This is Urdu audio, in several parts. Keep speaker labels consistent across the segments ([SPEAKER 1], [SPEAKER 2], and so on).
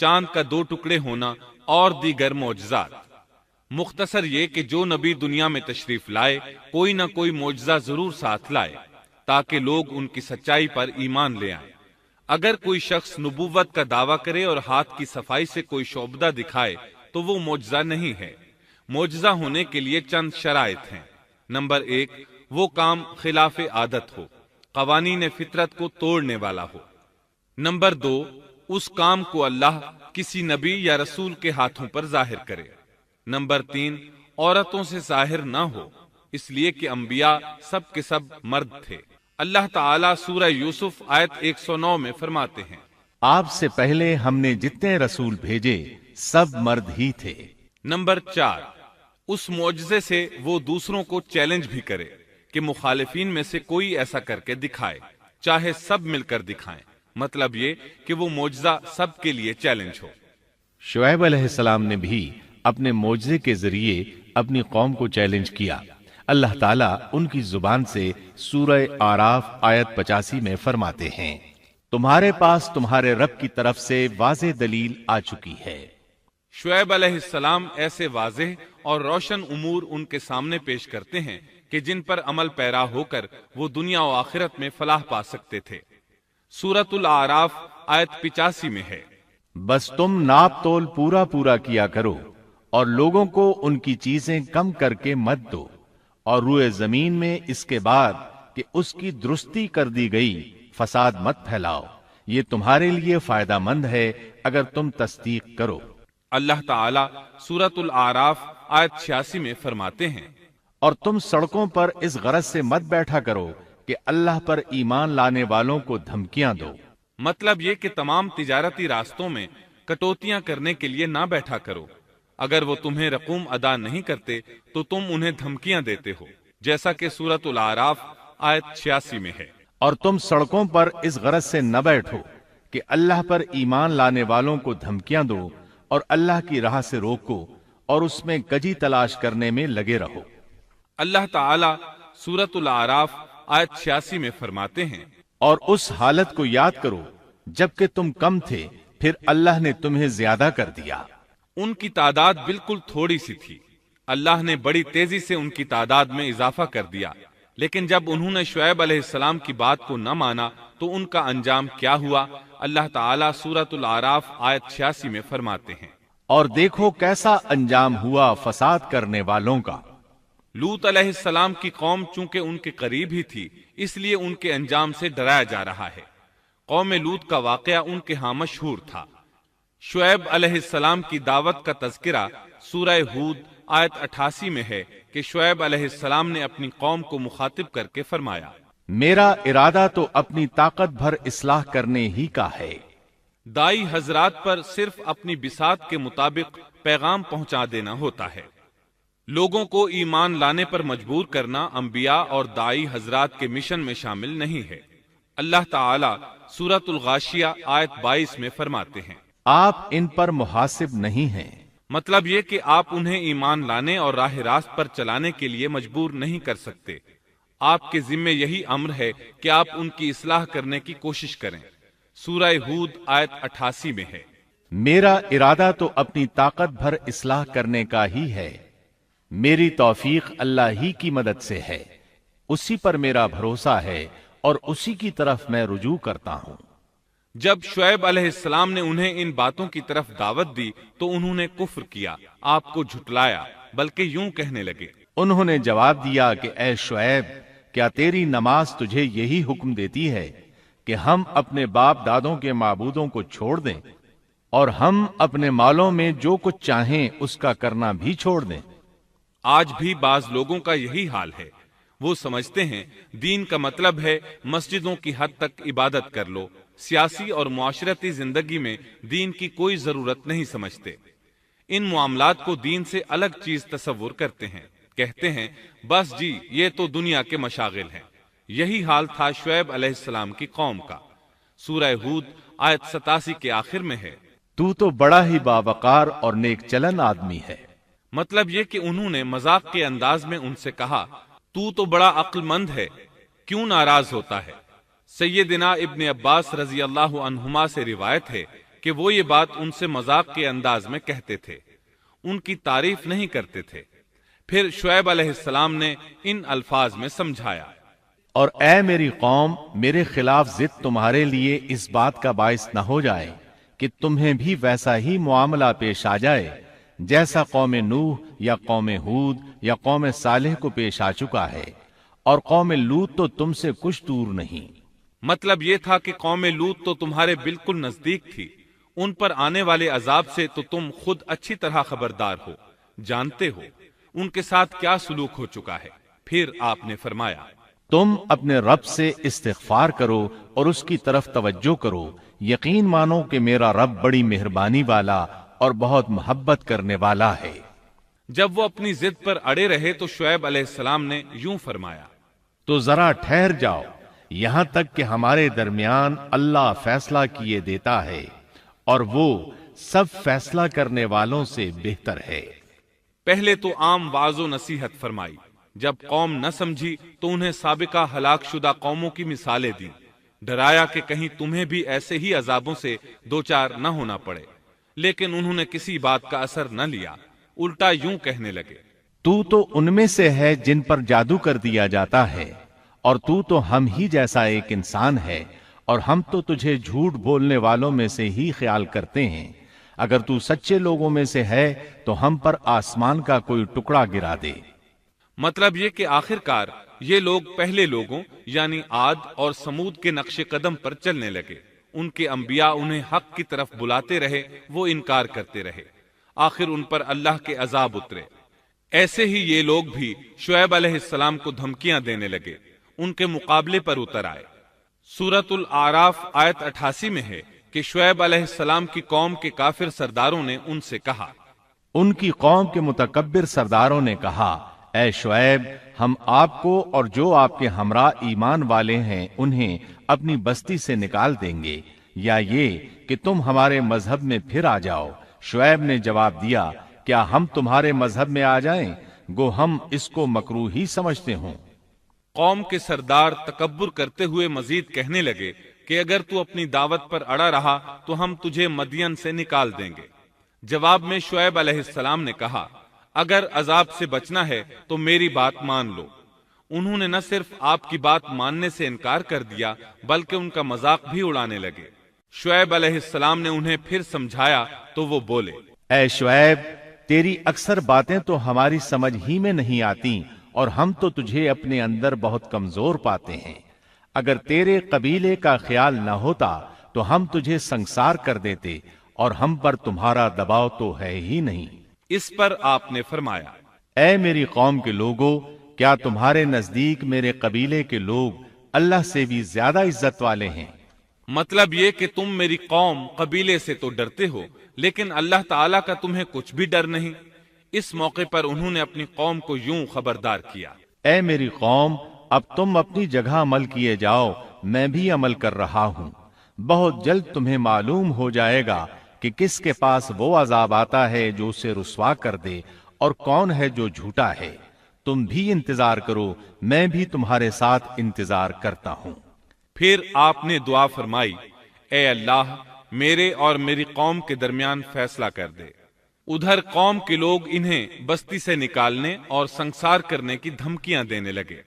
[SPEAKER 1] چاند کا 2 ٹکڑے ہونا اور دیگر معجزات۔ مختصر یہ کہ جو نبی دنیا میں تشریف لائے کوئی نہ کوئی معجزہ ضرور ساتھ لائے تاکہ لوگ ان کی سچائی پر ایمان لے آئیں۔ اگر کوئی شخص نبوت کا دعویٰ کرے اور ہاتھ کی صفائی سے کوئی شعبدہ دکھائے تو وہ معجزہ نہیں ہے۔ معجزہ ہونے کے لیے چند شرائط ہیں۔ نمبر 1، وہ کام خلاف عادت ہو، قوانین فطرت کو توڑنے والا ہو۔ نمبر 2، اس کام کو اللہ کسی نبی یا رسول کے ہاتھوں پر ظاہر کرے۔ نمبر 3، عورتوں سے ظاہر نہ ہو، اس لیے کہ انبیاء سب کے سب مرد تھے۔ اللہ تعالیٰ سورہ یوسف آیت 109 میں فرماتے ہیں،
[SPEAKER 2] آپ سے پہلے ہم نے جتنے رسول بھیجے سب مرد ہی تھے۔
[SPEAKER 1] نمبر 4، اس معجزے سے وہ دوسروں کو چیلنج بھی کرے کہ مخالفین میں سے کوئی ایسا کر کے دکھائے، چاہے سب مل کر دکھائیں، مطلب یہ کہ وہ معجزہ سب کے لیے چیلنج ہو۔
[SPEAKER 2] شعیب علیہ السلام نے بھی اپنے معجزے کے ذریعے اپنی قوم کو چیلنج کیا۔ اللہ تعالیٰ ان کی زبان سے سورہ آراف آیت 85 میں فرماتے ہیں، تمہارے پاس تمہارے رب کی طرف سے واضح دلیل آ چکی ہے۔
[SPEAKER 1] شعیب علیہ السلام ایسے واضح اور روشن امور ان کے سامنے پیش کرتے ہیں کہ جن پر عمل پیرا ہو کر وہ دنیا و آخرت میں فلاح پا سکتے تھے۔ سورۃ الاعراف آیت 85 میں ہے،
[SPEAKER 2] بس تم ناپ تول پورا پورا کیا کرو اور لوگوں کو ان کی چیزیں کم کر کے مت دو، اور روئے زمین میں اس کے بعد کہ اس کی درستی کر دی گئی فساد مت پھیلاؤ، یہ تمہارے لیے فائدہ مند ہے اگر تم تصدیق کرو۔
[SPEAKER 1] اللہ تعالیٰ سورۃ الاعراف آیت 86 میں فرماتے ہیں،
[SPEAKER 2] اور تم سڑکوں پر اس غرض سے مت بیٹھا کرو کہ اللہ پر ایمان لانے والوں کو دھمکیاں دو۔
[SPEAKER 1] مطلب یہ کہ تمام تجارتی راستوں میں کٹوتیاں کرنے کے لیے نہ بیٹھا کرو۔ اگر وہ تمہیں رقوم ادا نہیں کرتے تو تم انہیں دھمکیاں دیتے ہو، جیسا کہ سورۃ الاعراف آیت 86 میں ہے۔
[SPEAKER 2] اور تم سڑکوں پر اس غرض سے نہ بیٹھو کہ اللہ پر ایمان لانے والوں کو دھمکیاں دو اور اللہ کی راہ سے روکو اور اس میں کجی تلاش کرنے میں لگے رہو۔
[SPEAKER 1] اللہ تعالیٰ سورۃ الاعراف آیت 86 میں فرماتے ہیں،
[SPEAKER 2] اور اس حالت کو یاد کرو جبکہ تم کم تھے، پھر اللہ نے تمہیں زیادہ کر دیا۔
[SPEAKER 1] ان کی تعداد بالکل تھوڑی سی تھی، اللہ نے بڑی تیزی سے ان کی تعداد میں اضافہ کر دیا، لیکن جب انہوں نے شعیب علیہ السلام کی بات کو نہ مانا تو ان کا انجام کیا ہوا؟ اللہ تعالیٰ سورۃ الاعراف آیت 86 میں فرماتے ہیں،
[SPEAKER 2] اور دیکھو کیسا انجام ہوا فساد کرنے والوں کا۔
[SPEAKER 1] لوط علیہ السلام کی قوم چونکہ ان کے قریب ہی تھی، اس لیے ان کے انجام سے ڈرایا جا رہا ہے۔ قوم لوط کا واقعہ ان کے ہاں مشہور تھا۔ شعیب علیہ السلام کی دعوت کا تذکرہ سورہ ہود آیت 88 میں ہے کہ شعیب علیہ السلام نے اپنی قوم کو مخاطب کر کے فرمایا،
[SPEAKER 2] میرا ارادہ تو اپنی طاقت بھر اصلاح کرنے ہی کا ہے۔
[SPEAKER 1] دائی حضرات پر صرف اپنی بساط کے مطابق پیغام پہنچا دینا ہوتا ہے۔ لوگوں کو ایمان لانے پر مجبور کرنا انبیاء اور دائی حضرات کے مشن میں شامل نہیں ہے۔ اللہ تعالیٰ سورۃ الغاشیہ آیت 22 میں فرماتے ہیں،
[SPEAKER 2] آپ ان پر محاسب نہیں ہیں۔
[SPEAKER 1] مطلب یہ کہ آپ انہیں ایمان لانے اور راہ راست پر چلانے کے لیے مجبور نہیں کر سکتے۔ آپ کے ذمے یہی امر ہے کہ آپ ان کی اصلاح کرنے کی کوشش کریں۔ سورہ ہود آیت 88 میں ہے،
[SPEAKER 2] میرا ارادہ تو اپنی طاقت بھر اصلاح کرنے کا ہی ہے، میری توفیق اللہ ہی کی مدد سے ہے، اسی پر میرا بھروسہ ہے اور اسی کی طرف میں رجوع کرتا ہوں۔
[SPEAKER 1] جب شعیب علیہ السلام نے انہیں ان باتوں کی طرف دعوت دی تو انہوں نے کفر کیا، آپ کو جھٹلایا، بلکہ یوں کہنے لگے،
[SPEAKER 2] انہوں نے جواب دیا کہ اے شعیب، کیا تیری نماز تجھے یہی حکم دیتی ہے کہ ہم اپنے باپ دادوں کے معبودوں کو چھوڑ دیں اور ہم اپنے مالوں میں جو کچھ چاہیں اس کا کرنا بھی چھوڑ دیں؟
[SPEAKER 1] آج بھی بعض لوگوں کا یہی حال ہے۔ وہ سمجھتے ہیں دین کا مطلب ہے مسجدوں کی حد تک عبادت کر لو، سیاسی اور معاشرتی زندگی میں دین کی کوئی ضرورت نہیں سمجھتے۔ ان معاملات کو دین سے الگ چیز تصور کرتے ہیں، کہتے ہیں بس جی یہ تو دنیا کے مشاغل ہیں۔ یہی حال تھا شعیب علیہ السلام کی قوم کا۔ سورہ ہود آیت 87 کے آخر میں ہے،
[SPEAKER 2] تو بڑا ہی باوقار اور نیک چلن آدمی ہے۔
[SPEAKER 1] مطلب یہ کہ انہوں نے مذاق کے انداز میں ان سے کہا، تو بڑا عقل مند ہے، کیوں ناراض ہوتا ہے؟ سیدنا ابن عباس رضی اللہ عنہما سے روایت ہے کہ وہ یہ بات ان سے مذاق کے انداز میں کہتے تھے، ان کی تعریف نہیں کرتے تھے۔ پھر شعیب علیہ السلام نے ان الفاظ میں سمجھایا،
[SPEAKER 2] اور اے میری قوم، میرے خلاف ضد تمہارے لیے اس بات کا باعث نہ ہو جائے کہ تمہیں بھی ویسا ہی معاملہ پیش آ جائے جیسا قوم نوح یا قوم ہود یا قوم صالح کو پیش آ چکا ہے، اور قوم لوط تو تم سے کچھ دور نہیں۔
[SPEAKER 1] مطلب یہ تھا کہ قوم لوط تو تمہارے بالکل نزدیک تھی، ان پر آنے والے عذاب سے تو تم خود اچھی طرح خبردار ہو، جانتے ہو ان کے ساتھ کیا سلوک ہو چکا ہے۔ پھر آپ نے فرمایا،
[SPEAKER 2] تم اپنے رب سے استغفار کرو اور اس کی طرف توجہ کرو، یقین مانو کہ میرا رب بڑی مہربانی والا اور بہت محبت کرنے والا ہے۔
[SPEAKER 1] جب وہ اپنی ضد پر اڑے رہے تو شعیب علیہ السلام نے یوں فرمایا،
[SPEAKER 2] تو ذرا ٹھہر جاؤ یہاں تک کہ ہمارے درمیان اللہ فیصلہ کیے دیتا ہے، اور وہ سب فیصلہ کرنے والوں سے بہتر ہے۔
[SPEAKER 1] پہلے تو عام وعظ و نصیحت فرمائی، جب قوم نہ سمجھی تو انہیں سابقہ ہلاک شدہ قوموں کی مثالیں دی، ڈرایا کہ کہیں تمہیں بھی ایسے ہی عذابوں سے دوچار نہ ہونا پڑے، لیکن انہوں نے کسی بات کا اثر نہ لیا، الٹا یوں کہنے لگے،
[SPEAKER 2] تو ان میں سے ہے جن پر جادو کر دیا جاتا ہے، اور تو ہم ہی جیسا ایک انسان ہے، اور ہم تو تجھے جھوٹ بولنے والوں میں سے ہی خیال کرتے ہیں۔ اگر تو سچے لوگوں میں سے ہے تو ہم پر آسمان کا کوئی ٹکڑا گرا دے۔
[SPEAKER 1] مطلب یہ کہ آخرکار یہ لوگ پہلے لوگوں یعنی عاد اور سمود کے نقش قدم پر چلنے لگے، ان کے انبیاء انہیں حق کی طرف بلاتے رہے، وہ انکار کرتے رہے، آخر ان پر اللہ کے عذاب اترے۔ ایسے ہی یہ لوگ بھی شعیب علیہ السلام کو دھمکیاں دینے لگے، ان کے مقابلے پر اتر آئے۔ سورۃ الاعراف آیت 88 میں ہے کہ شعیب علیہ السلام کی قوم کے کافر سرداروں نے ان سے کہا،
[SPEAKER 2] ان کی قوم کے متکبر سرداروں نے کہا، اے شعیب، ہم آپ کو اور جو آپ کے ہمراہ ایمان والے ہیں انہیں اپنی بستی سے نکال دیں گے، یا یہ کہ تم ہمارے مذہب میں پھر آ جاؤ۔ شعیب نے جواب دیا، کیا ہم تمہارے مذہب میں آ جائیں؟ گو ہم اس کو مکروہ ہی سمجھتے ہوں۔
[SPEAKER 1] قوم کے سردار تکبر کرتے ہوئے مزید کہنے لگے کہ اگر تو اپنی دعوت پر اڑا رہا تو ہم تجھے مدین سے نکال دیں گے۔ جواب میں شعیب علیہ السلام نے کہا، اگر عذاب سے بچنا ہے تو میری بات مان لو۔ انہوں نے نہ صرف آپ کی بات ماننے سے انکار کر دیا بلکہ ان کا مذاق بھی اڑانے لگے۔ شعیب علیہ السلام نے انہیں پھر سمجھایا تو وہ بولے،
[SPEAKER 2] اے شعیب، تیری اکثر باتیں تو ہماری سمجھ ہی میں نہیں آتی، اور ہم تو تجھے اپنے اندر بہت کمزور پاتے ہیں۔ اگر تیرے قبیلے کا خیال نہ ہوتا تو ہم تجھے سنسار کر دیتے، اور ہم پر تمہارا دباؤ تو ہے ہی نہیں۔
[SPEAKER 1] اس پر آپ نے فرمایا،
[SPEAKER 2] اے میری قوم کے لوگوں، کیا تمہارے نزدیک میرے قبیلے کے لوگ اللہ سے بھی زیادہ عزت والے ہیں؟
[SPEAKER 1] مطلب یہ کہ تم میری قوم قبیلے سے تو ڈرتے ہو لیکن اللہ تعالیٰ کا تمہیں کچھ بھی ڈر نہیں۔ اس موقع پر انہوں نے اپنی قوم کو یوں خبردار کیا،
[SPEAKER 2] اے میری قوم، اب تم اپنی جگہ عمل کیے جاؤ، میں بھی عمل کر رہا ہوں۔ بہت جلد تمہیں معلوم ہو جائے گا کہ کس کے پاس وہ عذاب آتا ہے جو اسے رسوا کر دے، اور کون ہے جو جھوٹا ہے۔ تم بھی انتظار کرو، میں بھی تمہارے ساتھ انتظار کرتا ہوں۔
[SPEAKER 1] پھر آپ نے دعا فرمائی، اے اللہ، میرے اور میری قوم کے درمیان فیصلہ کر دے۔ ادھر قوم کے لوگ انہیں بستی سے نکالنے اور سنسار کرنے کی دھمکیاں دینے لگے۔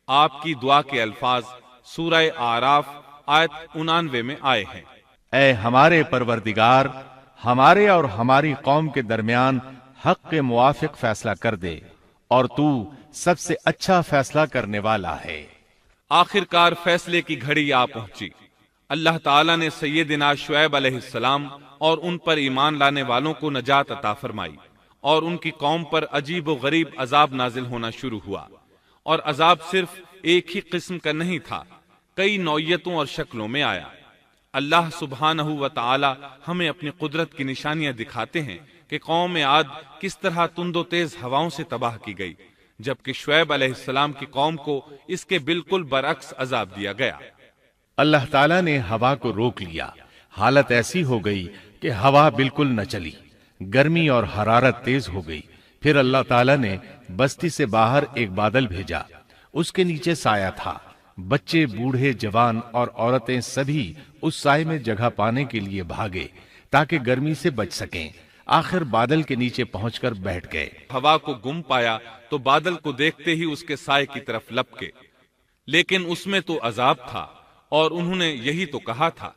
[SPEAKER 1] آپ کی دعا کے الفاظ سورہ اعراف آیت 99 میں آئے ہیں،
[SPEAKER 2] اے ہمارے پروردگار، ہمارے اور ہماری قوم کے درمیان حق کے موافق فیصلہ کر دے، اور تو سب سے اچھا فیصلہ کرنے والا ہے۔
[SPEAKER 1] آخرکار فیصلے کی گھڑی آ پہنچی۔ اللہ تعالیٰ نے سیدنا شعیب علیہ السلام اور ان پر ایمان لانے والوں کو نجات عطا فرمائی، اور ان کی قوم پر عجیب و غریب عذاب نازل ہونا شروع ہوا، اور عذاب صرف ایک ہی قسم کا نہیں تھا، کئی نوعیتوں اور شکلوں میں آیا۔ اللہ سبحانہ و تعالی ہمیں اپنی قدرت کی نشانیاں دکھاتے ہیں کہ قوم عاد کس طرح تند و تیز ہواؤں سے تباہ کی گئی، جبکہ شعیب علیہ السلام کی قوم کو اس کے بالکل برعکس عذاب دیا گیا۔
[SPEAKER 2] اللہ تعالیٰ نے ہوا کو روک لیا، حالت ایسی ہو گئی کہ ہوا بالکل نہ چلی، گرمی اور حرارت تیز ہو گئی۔ پھر اللہ تعالیٰ نے بستی سے باہر ایک بادل بھیجا، اس کے نیچے سایہ تھا، بچے، بوڑھے، جوان اور عورتیں سبھی اس سائے میں جگہ پانے کے لیے بھاگے۔ تاکہ گرمی سے بچ سکیں۔ آخر بادل کے نیچے پہنچ کر بیٹھ گئے۔
[SPEAKER 1] ہوا کو گم پایا تو بادل کو دیکھتے ہی اس کے سائے کی طرف لپکے، لیکن اس میں تو عذاب تھا اور انہوں نے یہی تو کہا تھا،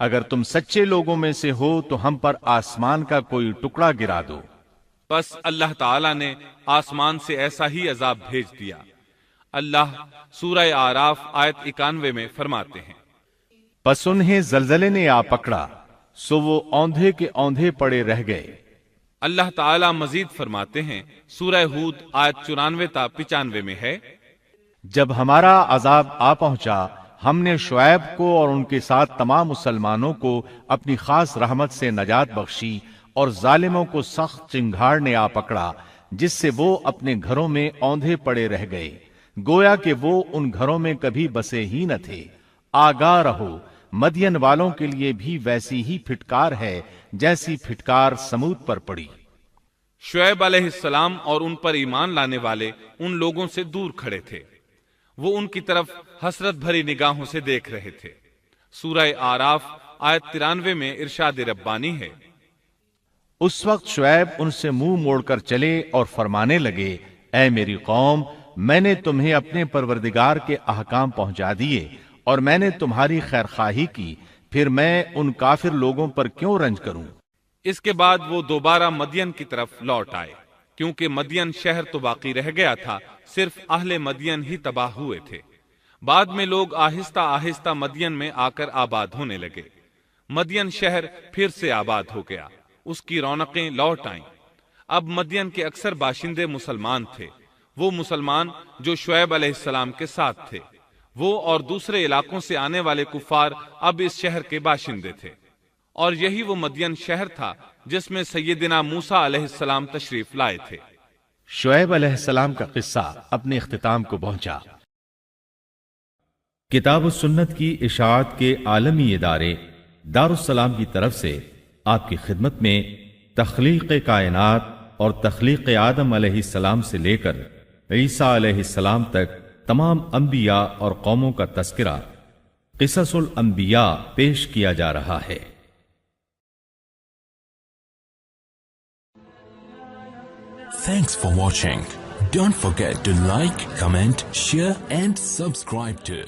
[SPEAKER 2] اگر تم سچے لوگوں میں سے ہو تو ہم پر آسمان کا کوئی ٹکڑا گرا دو۔
[SPEAKER 1] بس اللہ تعالی نے آسمان سے ایسا ہی عذاب بھیج دیا۔ اللہ سورہ آراف آیت 91 میں فرماتے ہیں،
[SPEAKER 2] پس انہیں زلزلے نے آ پکڑا، سو وہ اوندھے کے اوندھے پڑے رہ گئے۔
[SPEAKER 1] اللہ تعالی مزید فرماتے ہیں، سورہ ہود آیت 94 تا 95 میں ہے،
[SPEAKER 2] جب ہمارا عذاب آ پہنچا ہم نے شعیب کو اور ان کے ساتھ تمام مسلمانوں کو اپنی خاص رحمت سے نجات بخشی، اور ظالموں کو سخت چنگھاڑ نے آ پکڑا جس سے وہ اپنے گھروں میں اوندھے پڑے رہ گئے، گویا کہ وہ ان گھروں میں کبھی بسے ہی نہ تھے۔ آگاہ رہو، مدین والوں کے لیے بھی ویسی ہی پھٹکار ہے جیسی پھٹکار سمود پر پڑی۔
[SPEAKER 1] شعیب علیہ السلام اور ان پر ایمان لانے والے ان لوگوں سے دور کھڑے تھے، وہ ان کی طرف حسرت بھری نگاہوں سے دیکھ رہے تھے۔ سورہ آراف آیت 93 میں ارشاد ربانی ہے،
[SPEAKER 2] اس وقت شعیب ان سے منہ موڑ کر چلے اور فرمانے لگے، اے میری قوم، میں نے تمہیں اپنے پروردگار کے احکام پہنچا دیے اور میں نے تمہاری خیرخواہی کی، پھر میں ان کافر لوگوں پر کیوں رنج کروں؟
[SPEAKER 1] اس کے بعد وہ دوبارہ مدین کی طرف لوٹ آئے، کیونکہ مدین شہر تو باقی رہ گیا تھا، صرف اہل مدین ہی تباہ ہوئے تھے۔ بعد میں لوگ آہستہ آہستہ مدین میں آ کر آباد ہونے لگے۔ مدین شہر پھر سے آباد ہو گیا، اس کی رونقیں لوٹ آئیں۔ اب مدین کے اکثر باشندے مسلمان تھے، وہ مسلمان جو شعیب علیہ السلام کے ساتھ تھے۔ وہ اور دوسرے علاقوں سے آنے والے کفار اب اس شہر کے باشندے تھے، اور یہی وہ مدین شہر تھا جس میں سیدنا موسیٰ علیہ السلام تشریف لائے تھے۔
[SPEAKER 2] شعیب علیہ السلام کا قصہ اپنے اختتام کو پہنچا۔
[SPEAKER 3] کتاب و سنت کی اشاعت کے عالمی ادارے دارالسلام کی طرف سے آپ کی خدمت میں تخلیق کائنات اور تخلیق آدم علیہ السلام سے لے کر عیسیٰ علیہ السلام تک تمام انبیاء اور قوموں کا تذکرہ قصص الانبیاء پیش کیا جا رہا ہے۔
[SPEAKER 4] Thanks for watching. Don't forget to like, comment, share and subscribe to